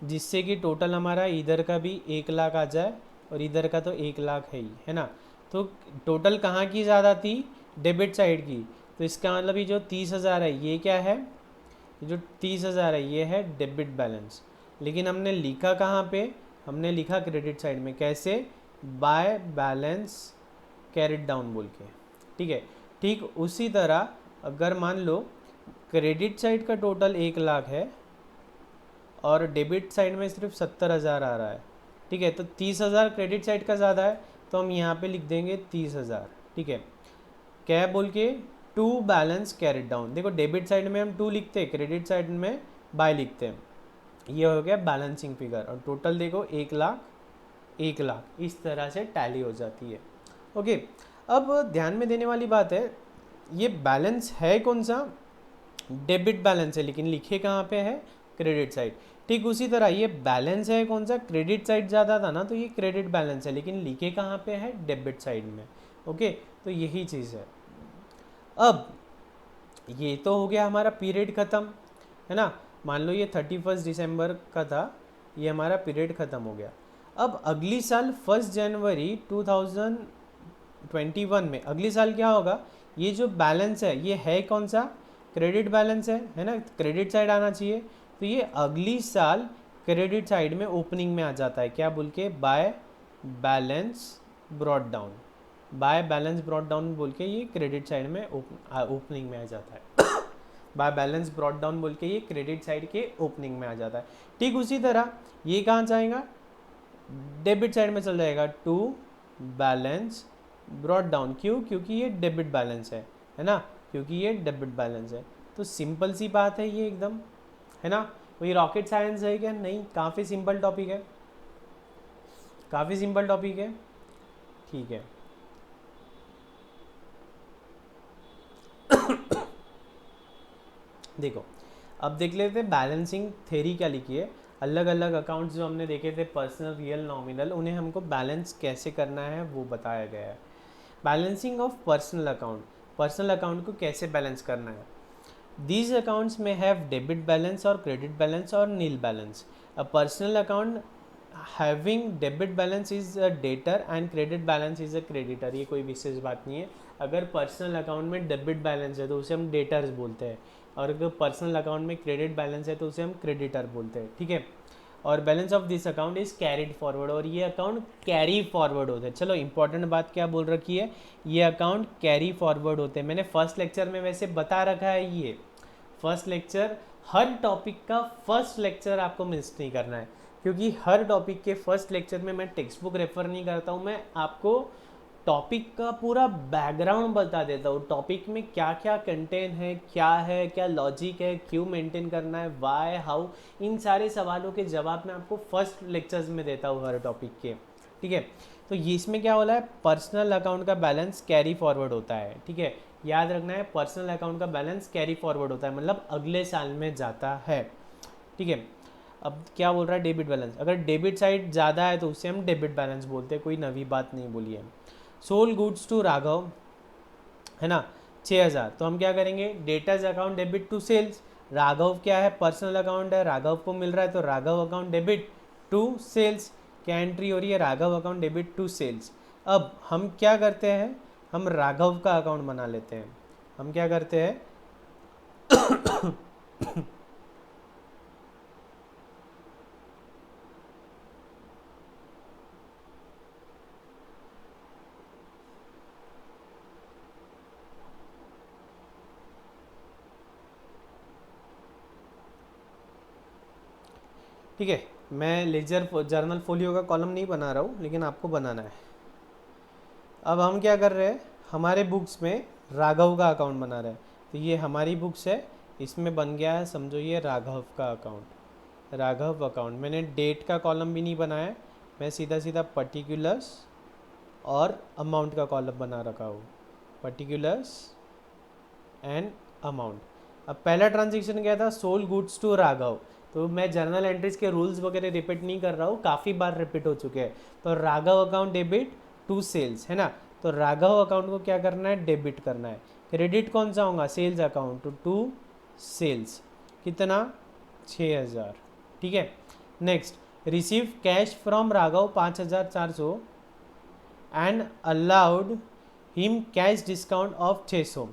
जिससे कि टोटल हमारा इधर का भी 1 लाख आ जाए और इधर का तो 1 लाख है ही, है ना। तो टोटल कहाँ की ज़्यादा थी, डेबिट साइड की, तो इसका मतलब ये जो 30,000 है ये क्या है, ये जो 30,000 है ये है डेबिट बैलेंस, लेकिन हमने लिखा कहाँ पे, हमने लिखा क्रेडिट साइड में, कैसे, बाय बैलेंस कैरिड डाउन बोल के। ठीक है, ठीक उसी तरह अगर मान लो क्रेडिट साइड का टोटल 1 लाख है और डेबिट साइड में सिर्फ 70,000 आ रहा है, ठीक है, तो 30,000 क्रेडिट साइड का ज़्यादा है, तो हम यहाँ पे लिख देंगे 30,000। ठीक है, क्या बोल के, टू बैलेंस कैरिड डाउन, देखो डेबिट साइड में हम 2 लिखते हैं, क्रेडिट साइड में बाय लिखते हैं, ये हो गया बैलेंसिंग फिगर, और टोटल देखो 1 लाख इस तरह से टैली हो जाती है। ओके, अब ध्यान में देने वाली बात है, ये बैलेंस है कौन सा, डेबिट बैलेंस है, लेकिन लिखे कहाँ पे है, क्रेडिट साइड। ठीक उसी तरह ये बैलेंस है कौन सा, क्रेडिट साइड ज़्यादा था ना, तो ये क्रेडिट बैलेंस है, लेकिन लिखे कहाँ पे है, डेबिट साइड में। ओके, तो यही चीज़ है। अब ये तो हो गया हमारा पीरियड ख़त्म, है ना। मान लो ये 31 दिसंबर का था, ये हमारा पीरियड ख़त्म हो गया। अब अगली साल 1 जनवरी 2021 में अगली साल क्या होगा, ये जो बैलेंस है ये है कौन सा, क्रेडिट बैलेंस है ना, क्रेडिट साइड आना चाहिए, तो ये अगली साल क्रेडिट साइड में ओपनिंग में आ जाता है, क्या बोल के, by balance brought down, by balance brought down बोल के ये क्रेडिट साइड में ओपनिंग में आ जाता है। बाय बैलेंस ब्रॉट डाउन बोल के ये क्रेडिट साइड के ओपनिंग में आ जाता है। ठीक उसी तरह ये कहाँ जाएगा, डेबिट साइड में चल जाएगा, टू बैलेंस ब्रॉट डाउन, क्यों? क्योंकि ये डेबिट बैलेंस है ना, क्योंकि ये डेबिट बैलेंस है। तो सिंपल सी बात है ये एकदम, है ना। कोई रॉकेट साइंस है क्या? नहीं, काफ़ी सिंपल टॉपिक है, काफ़ी सिंपल टॉपिक है। ठीक है, देखो अब देख लेते हैं बैलेंसिंग थ्योरी क्या लिखी है। अलग अलग अकाउंट्स जो हमने देखे थे, पर्सनल, रियल, नॉमिनल, उन्हें हमको बैलेंस कैसे करना है वो बताया गया है। Balancing of personal account, personal account को कैसे बैलेंस करना है। These accounts may have debit balance or credit balance or nil balance. A personal account having debit balance is a debtor and credit balance is a creditor. ये कोई विशेष बात नहीं है। अगर पर्सनल अकाउंट में डेबिट बैलेंस है तो उसे हम डेटर्स बोलते हैं, और अगर पर्सनल अकाउंट में क्रेडिट बैलेंस है तो उसे हम क्रेडिटर बोलते हैं, ठीक है। और balance of this account is carried forward, और ये अकाउंट कैरी फॉरवर्ड होते हैं। चलो इंपॉर्टेंट बात क्या बोल रखी है, ये अकाउंट कैरी फॉरवर्ड होते हैं। मैंने फर्स्ट लेक्चर में वैसे बता रखा है, ये फर्स्ट लेक्चर, हर टॉपिक का फर्स्ट लेक्चर आपको मिस नहीं करना है, क्योंकि हर टॉपिक के फर्स्ट लेक्चर में मैं टेक्स्ट बुक रेफर नहीं करता हूँ, मैं आपको टॉपिक का पूरा बैकग्राउंड बता देता हूँ। टॉपिक में क्या क्या कंटेंट है, क्या लॉजिक है, क्यों मेंटेन करना है, वाई, हाउ, इन सारे सवालों के जवाब मैं आपको फर्स्ट लेक्चर्स में देता हूँ हर टॉपिक के, ठीक है। तो ये इसमें क्या बोला है, पर्सनल अकाउंट का बैलेंस कैरी फॉरवर्ड होता है, ठीक है। याद रखना है, पर्सनल अकाउंट का बैलेंस कैरी फॉरवर्ड होता है, मतलब अगले साल में जाता है, ठीक है। अब क्या बोल रहा है, डेबिट बैलेंस, अगर डेबिट साइड ज़्यादा है तो उसे हम डेबिट बैलेंस बोलते हैं, कोई नवी बात नहीं बोली है। सोल गुड्स टू राघव, है ना, 6,000, तो हम क्या करेंगे, debtors account debit to sales. Raghav क्या है, पर्सनल अकाउंट है, राघव को मिल रहा है तो Raghav account debit to sales. क्या एंट्री हो रही है, Raghav account debit to sales. अब हम क्या करते हैं, हम राघव का अकाउंट बना लेते हैं। हम क्या करते हैं, ठीक है, मैं लेजर जर्नल फोलियो का कॉलम नहीं बना रहा हूँ, लेकिन आपको बनाना है। अब हम क्या कर रहे हैं, हमारे बुक्स में राघव का अकाउंट बना रहे हैं, तो ये हमारी बुक्स है, इसमें बन गया है, समझो ये राघव का अकाउंट, राघव अकाउंट। मैंने डेट का कॉलम भी नहीं बनाया, मैं सीधा सीधा पर्टिकुलर्स और अमाउंट का कॉलम बना रखा हूँ, पर्टिकुलर्स एंड अमाउंट। अब पहला ट्रांजेक्शन क्या था, सोल गुड्स टू राघव, तो मैं जर्नल एंट्रीज के रूल्स वगैरह रिपीट नहीं कर रहा हूँ, काफ़ी बार रिपीट हो चुके हैं। तो Raghav account debit to sales, है ना, तो राघव अकाउंट को क्या करना है, डेबिट करना है। क्रेडिट कौन सा होगा, सेल्स अकाउंट टू सेल्स, कितना, 6,000, ठीक है। Next, receive cash from Raghav 5,400 and allowed him cash discount of 600।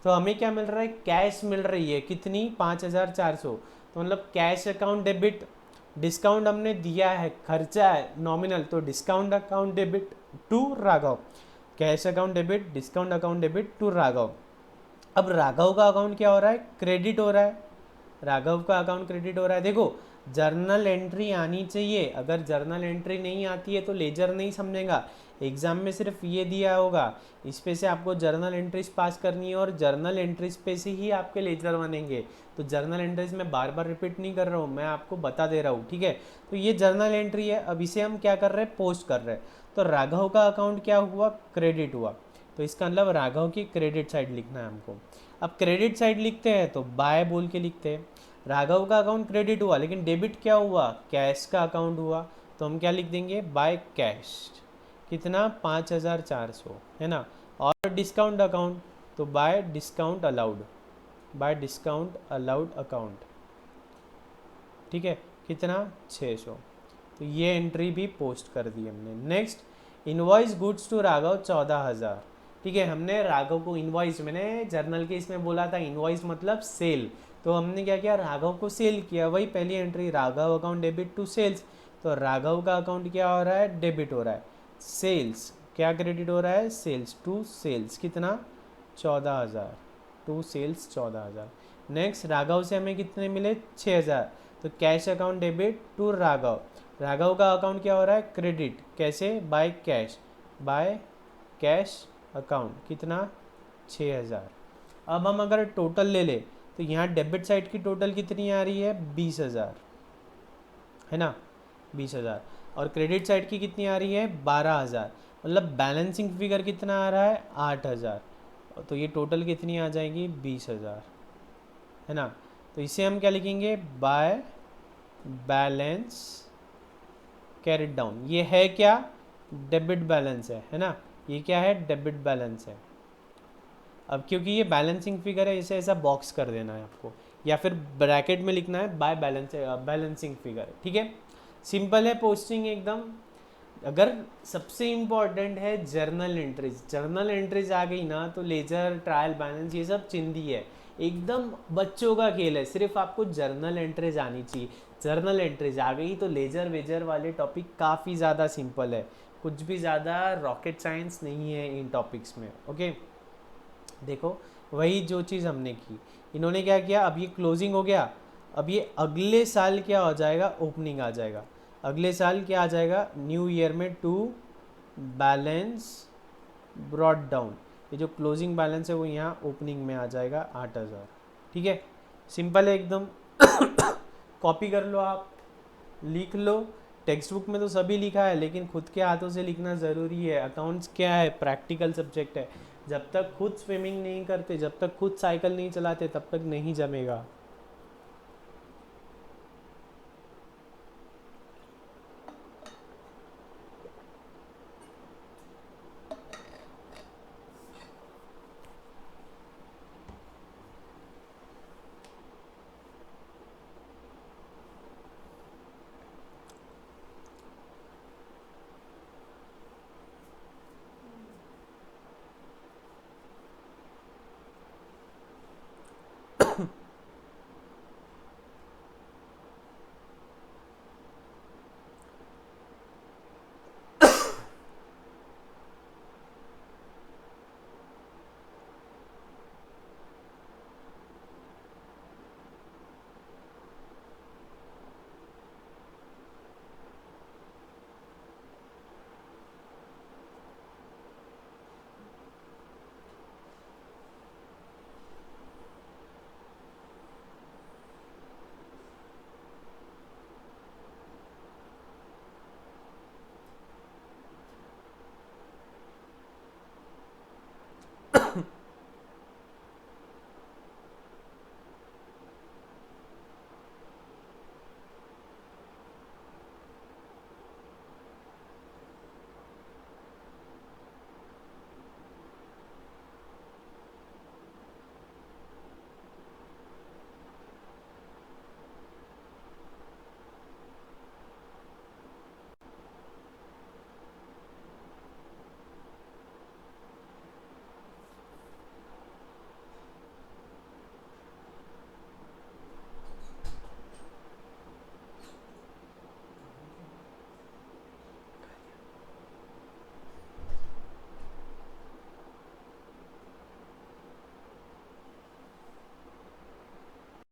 तो हमें क्या मिल रहा है, कैश मिल रही है, कितनी, 5,400, तो मतलब कैश अकाउंट डेबिट, डिस्काउंट हमने दिया है, खर्चा है नॉमिनल, तो discount account debit to Raghav, cash account debit, discount account debit to Raghav. अब राघव का अकाउंट क्या हो रहा है, क्रेडिट हो रहा है, राघव का अकाउंट क्रेडिट हो रहा है। देखो जर्नल एंट्री आनी चाहिए, अगर जर्नल एंट्री नहीं आती है तो लेजर नहीं समझेगा। एग्जाम में सिर्फ ये दिया होगा, इस पे से आपको जर्नल एंट्रीज पास करनी है, और जर्नल एंट्रीज पे से ही आपके लेजर बनेंगे। तो जर्नल एंट्रीज मैं बार बार रिपीट नहीं कर रहा हूँ, मैं आपको बता दे रहा हूँ, ठीक है। तो ये जर्नल एंट्री है, अब इसे हम क्या कर रहे हैं, पोस्ट कर रहे हैं। तो राघव का अकाउंट क्या हुआ, क्रेडिट हुआ, तो इसका मतलब राघव की क्रेडिट साइड लिखना है हमको। अब क्रेडिट साइड लिखते हैं तो बाय बोल के लिखते हैं। राघव का अकाउंट क्रेडिट हुआ, लेकिन डेबिट क्या हुआ, कैश का अकाउंट हुआ, तो हम क्या लिख देंगे, बाय कैश, कितना, 5,400, है ना। और डिस्काउंट अकाउंट, तो bye discount allowed, bye discount allowed account, ठीक है, कितना, 600। तो ये एंट्री भी पोस्ट कर दी हमने। Next, invoice goods to Raghav 14,000, ठीक है। हमने राघव को इनवॉइस, मैंने जर्नल के इसमें बोला था इनवॉइस मतलब सेल, तो हमने क्या किया, राघव को सेल किया, वही पहली entry, Raghav account debit to sales. तो राघव का अकाउंट क्या हो रहा है, डेबिट हो रहा है, सेल्स क्या क्रेडिट हो रहा है, सेल्स टू सेल्स, कितना, 14,000, टू सेल्स 14,000। नेक्स्ट, राघव से हमें कितने मिले, 6,000, तो cash account debit to Raghav, Raghav का अकाउंट क्या हो रहा है, क्रेडिट, कैसे, by cash, by cash account कितना 6,000। अब हम अगर टोटल ले ले तो यहाँ डेबिट साइड की टोटल कितनी आ रही है 20,000, है ना 20,000, और क्रेडिट साइड की कितनी आ रही है 12,000, मतलब बैलेंसिंग फिगर कितना आ रहा है 8,000। तो ये टोटल कितनी आ जाएगी 20,000, है ना। तो इसे हम क्या लिखेंगे बाय बैलेंस कैरिड डाउन। ये है क्या डेबिट बैलेंस है ना, ये क्या है डेबिट बैलेंस है। अब क्योंकि ये बैलेंसिंग फिगर है इसे ऐसा बॉक्स कर देना है आपको, या फिर ब्रैकेट में लिखना है बाय बैलेंसिंग फिगर, ठीक है। सिंपल है पोस्टिंग एकदम। अगर सबसे इम्पॉर्टेंट है जर्नल एंट्रीज, जर्नल एंट्रीज आ गई ना तो लेजर ट्रायल बैलेंस ये सब चिंदी है, एकदम बच्चों का खेल है। सिर्फ आपको जर्नल एंट्रीज आनी चाहिए, जर्नल एंट्रीज आ गई तो लेजर वेजर वाले टॉपिक काफ़ी ज़्यादा सिंपल है, कुछ भी ज़्यादा रॉकेट साइंस नहीं है इन टॉपिक्स में। ओके देखो वही जो चीज़ हमने की, इन्होंने क्या किया, अब ये क्लोजिंग हो गया, अब ये अगले साल क्या हो जाएगा ओपनिंग आ जाएगा। अगले साल क्या आ जाएगा न्यू ईयर में टू बैलेंस ब्रॉड डाउन, ये जो क्लोजिंग बैलेंस है वो यहाँ ओपनिंग में आ जाएगा 8,000, ठीक है। सिंपल है एकदम। कॉपी कर लो आप, लिख लो। टेक्स्ट बुक में तो सभी लिखा है लेकिन खुद के हाथों से लिखना ज़रूरी है। अकाउंट्स क्या है प्रैक्टिकल सब्जेक्ट है, जब तक खुद स्विमिंग नहीं करते, जब तक खुद साइकिल नहीं चलाते तब तक नहीं जमेगा।